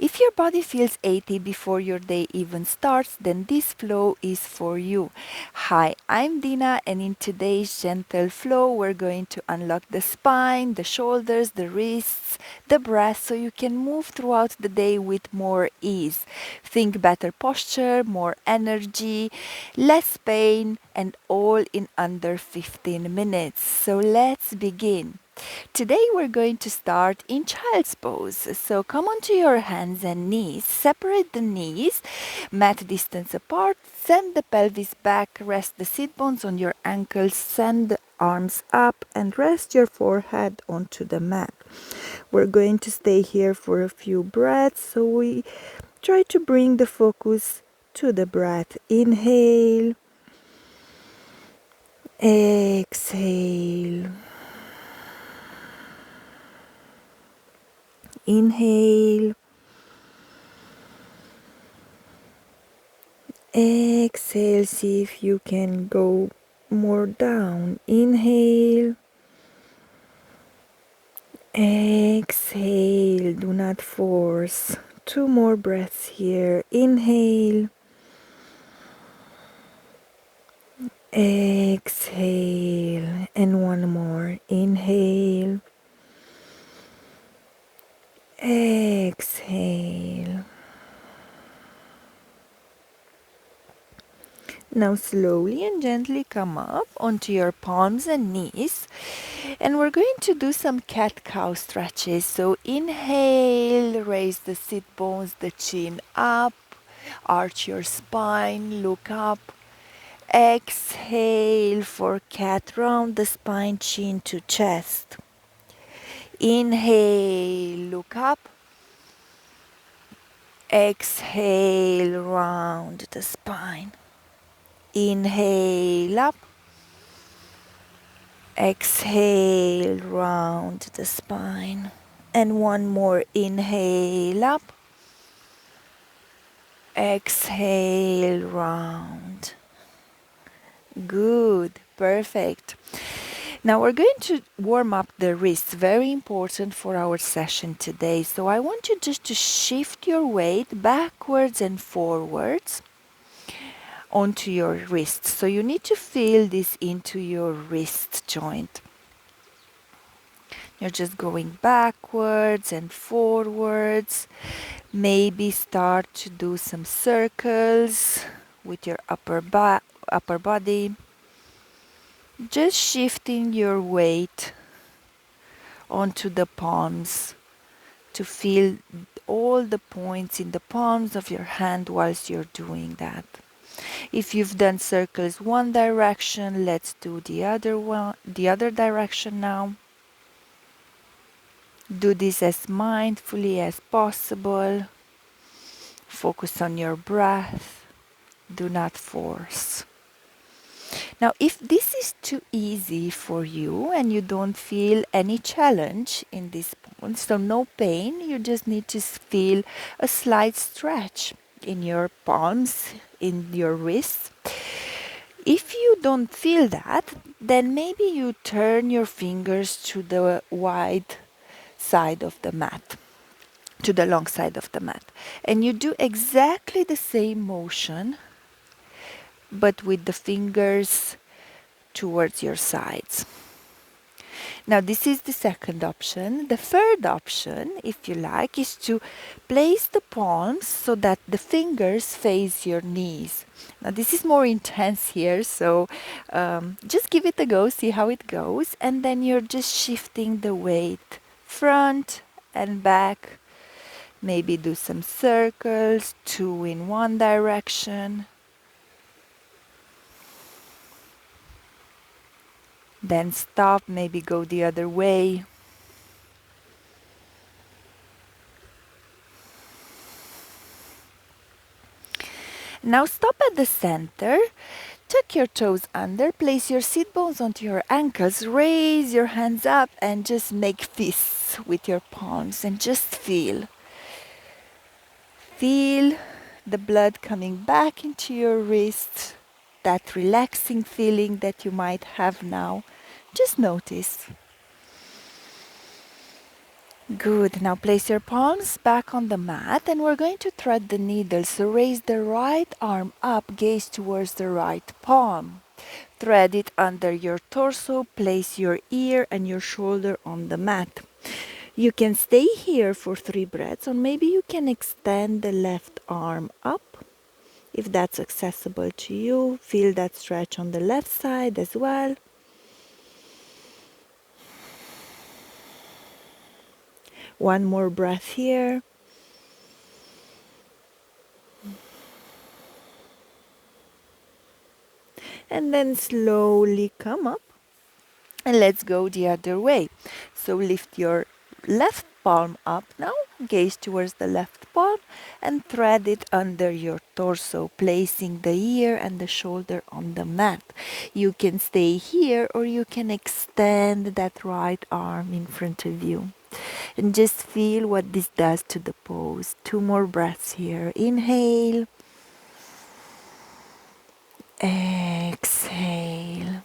If your body feels achy before your day even starts, then this flow is for you. Hi, I'm Dina, and in today's gentle flow, we're going to unlock the spine, the shoulders, the wrists, the breath, so you can move throughout the day with more ease. Think better posture, more energy, less pain, and all in under 15 minutes. So let's begin. Today we're going to start in child's pose. So come onto your hands and knees. Separate the knees, mat distance apart. Send the pelvis back. Rest the sit bones on your ankles. Send the arms up and rest your forehead onto the mat. We're going to stay here for a few breaths. So we try to bring the focus to the breath. Inhale. Exhale. Inhale. Exhale, see if you can go more down. Inhale. Exhale, do not force. 2 more breaths here. Inhale. Exhale. And 1 more. Inhale. Exhale. Now slowly and gently come up onto your palms and knees, and we're going to do some cat-cow stretches. So inhale, raise the sit bones, the chin up, arch your spine, look up. Exhale for cat, round the spine, chin to chest. Inhale, look up. Exhale, round the spine. Inhale up. Exhale, round the spine. And 1 more. Inhale up. Exhale, round. Good. Perfect. Now we're going to warm up the wrists. Very important for our session today. So I want you just to shift your weight backwards and forwards onto your wrists. So you need to feel this into your wrist joint. You're just going backwards and forwards. Maybe start to do some circles with your upper body. Just shifting your weight onto the palms to feel all the points in the palms of your hand whilst you're doing that. If you've done circles one direction, let's do the other direction now. Do this as mindfully as possible. Focus on your breath. Do not force. Now, if this is too easy for you and you don't feel any challenge in this point, so no pain, you just need to feel a slight stretch in your palms, in your wrists. If you don't feel that, then maybe you turn your fingers to the wide side of the mat, to the long side of the mat. And you do exactly the same motion, but with the fingers towards your sides. Now this is the second option. The third option, if you like, is to place the palms so that the fingers face your knees. Now this is more intense here, so just give it a go, see how it goes, and then you're just shifting the weight front and back. Maybe do some circles, 2 in one direction. Then stop, maybe go the other way. Now stop at the center, tuck your toes under, place your sit bones onto your ankles, raise your hands up and just make fists with your palms and just feel. Feel the blood coming back into your wrist, that relaxing feeling that you might have now. Just notice. Good. Now place your palms back on the mat and we're going to thread the needle. So raise the right arm up, gaze towards the right palm. Thread it under your torso, place your ear and your shoulder on the mat. You can stay here for 3 breaths, or maybe you can extend the left arm up if that's accessible to you. Feel that stretch on the left side as well. One more breath here. And then slowly come up. And let's go the other way. So lift your left palm up now, gaze towards the left palm and thread it under your torso, placing the ear and the shoulder on the mat. You can stay here or you can extend that right arm in front of you. And just feel what this does to the pose. 2 more breaths here. Inhale. Exhale.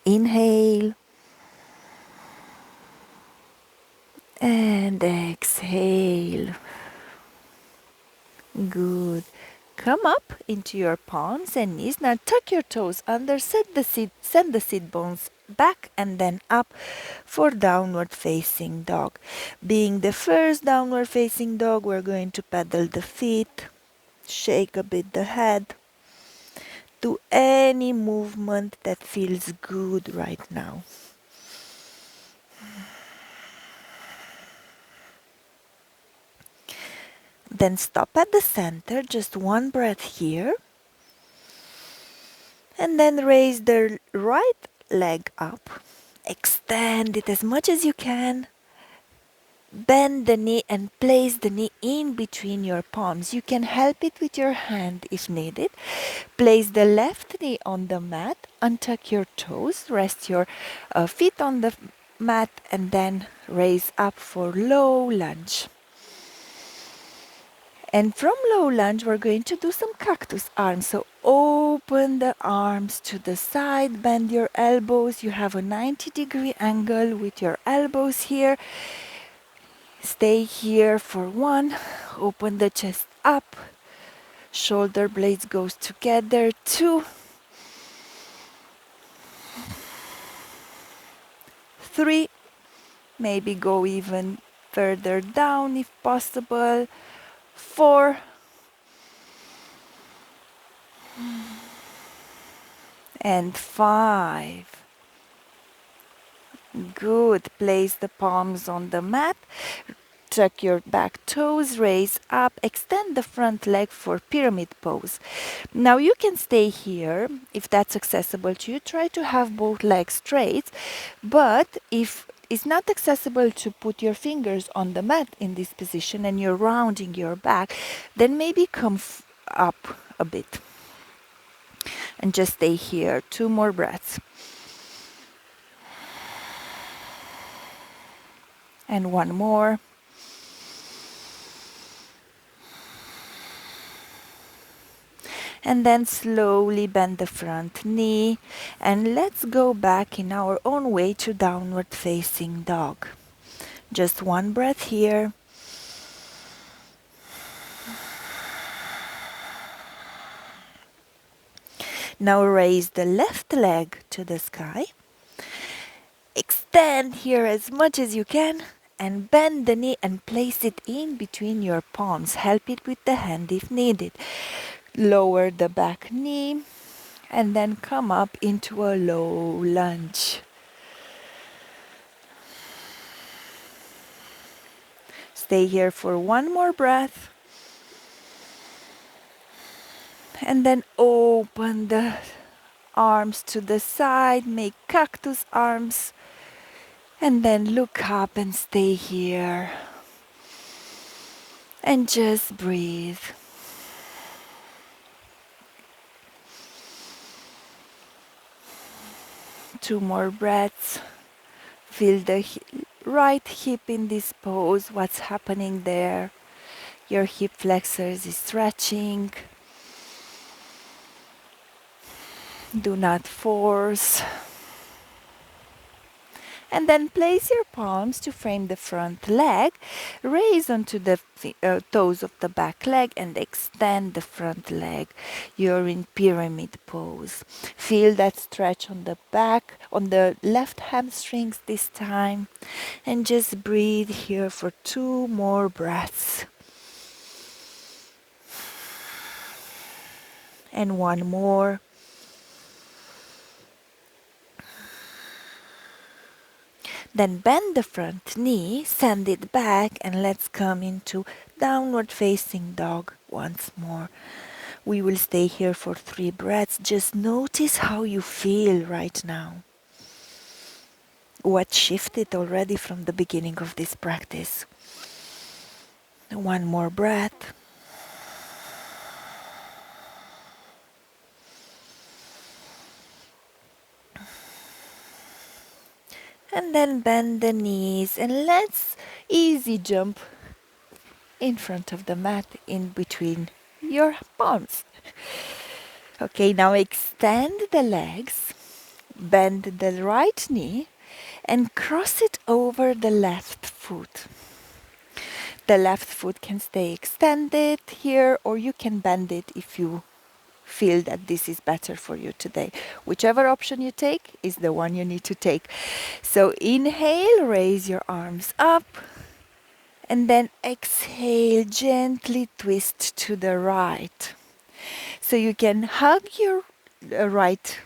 Inhale. And exhale. Good. Come up into your palms and knees. Now tuck your toes under, send the sit bones back and then up for downward facing dog. Being the first downward facing dog, we're going to pedal the feet, shake a bit the head. Do any movement that feels good right now. Then stop at the center, just 1 breath here. And then raise the right leg up. Extend it as much as you can. Bend the knee and place the knee in between your palms. You can help it with your hand if needed. Place the left knee on the mat. Untuck your toes. Rest your feet on the mat and then raise up for low lunge. And from low lunge, we're going to do some cactus arms. So open the arms to the side, bend your elbows. You have a 90-degree angle with your elbows here. Stay here for 1. Open the chest up. Shoulder blades goes together. 2. 3. Maybe go even further down if possible. 4. And 5. Good. Place the palms on the mat. Tuck your back toes, raise up, extend the front leg for pyramid pose. Now you can stay here if that's accessible to you. Try to have both legs straight, but if it's not accessible to put your fingers on the mat in this position and you're rounding your back, then maybe come up a bit and just stay here. 2 more breaths. And 1 more. And then slowly bend the front knee and let's go back in our own way to downward facing dog. Just 1 breath here. Now raise the left leg to the sky. Extend here as much as you can and bend the knee and place it in between your palms. Help it with the hand if needed. Lower the back knee and then come up into a low lunge. Stay here for 1 more breath. And then open the arms to the side, make cactus arms. And then look up and stay here. And just breathe. Two more breaths. Feel the right hip in this pose. What's happening there? Your hip flexors is stretching. Do not force. And then place your palms to frame the front leg. Raise onto the toes of the back leg and extend the front leg. You're in pyramid pose. Feel that stretch on the back, on the left hamstrings this time. And just breathe here for 2 more breaths. And 1 more. Then bend the front knee, send it back, and let's come into downward facing dog once more. We will stay here for 3 breaths. Just notice how you feel right now. What shifted already from the beginning of this practice. 1 more breath. And then bend the knees and let's easy jump in front of the mat in between your palms. Okay, now extend the legs, bend the right knee and cross it over the left foot. The left foot can stay extended here or you can bend it if you feel that this is better for you today. Whichever option you take is the one you need to take. So inhale, raise your arms up. And then exhale, gently twist to the right. So you can hug your right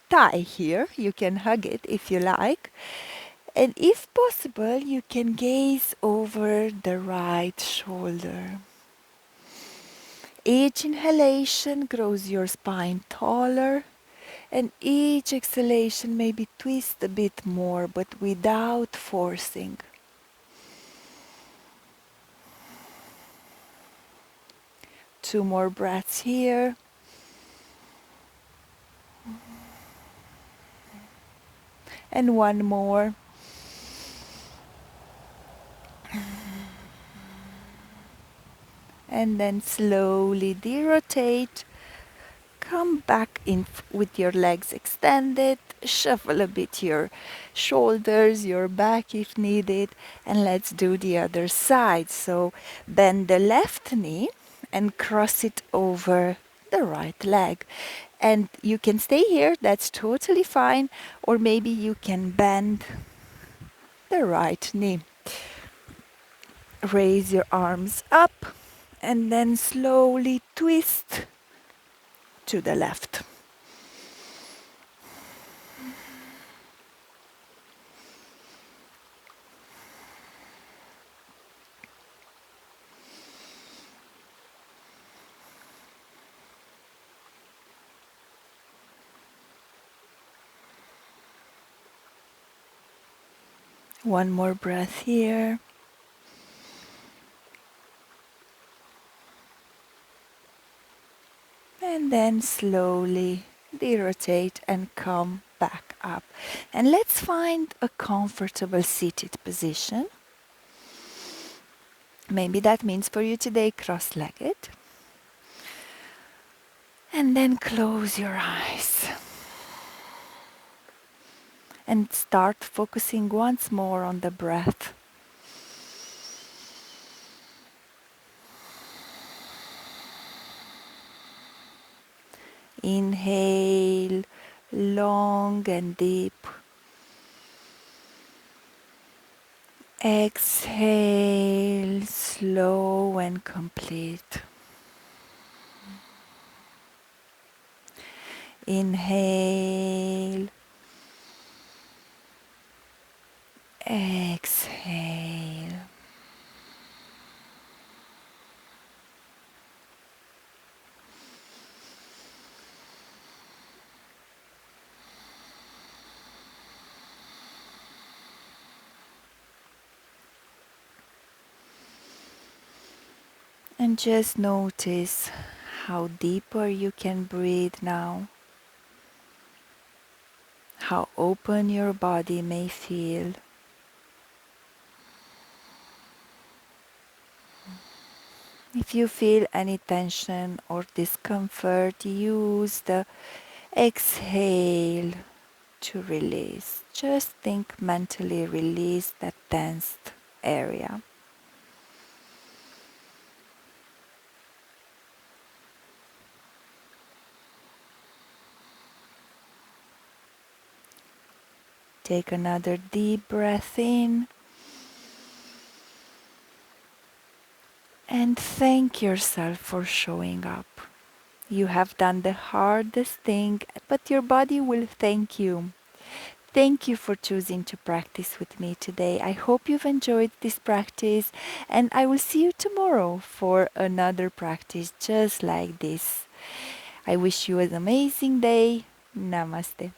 thigh here. You can hug it if you like. And if possible, you can gaze over the right shoulder. Each inhalation grows your spine taller, and each exhalation maybe twist a bit more, but without forcing. Two more breaths here. And one more. And then slowly derotate. Come back in with your legs extended. Shuffle a bit your shoulders, your back if needed. And let's do the other side. So bend the left knee and cross it over the right leg. And you can stay here, that's totally fine. Or maybe you can bend the right knee. Raise your arms up and then slowly twist to the left. One more breath here. And then slowly derotate and come back up. And let's find a comfortable seated position. Maybe that means for you today cross-legged. And then close your eyes. And start focusing once more on the breath. Inhale, long and deep. Exhale, slow and complete. Inhale. Exhale. And just notice how deeper you can breathe now. How open your body may feel. If you feel any tension or discomfort, use the exhale to release. Just think mentally, release that tensed area. Take another deep breath in and thank yourself for showing up. You have done the hardest thing, but your body will thank you. Thank you for choosing to practice with me today. I hope you've enjoyed this practice, and I will see you tomorrow for another practice just like this. I wish you an amazing day. Namaste.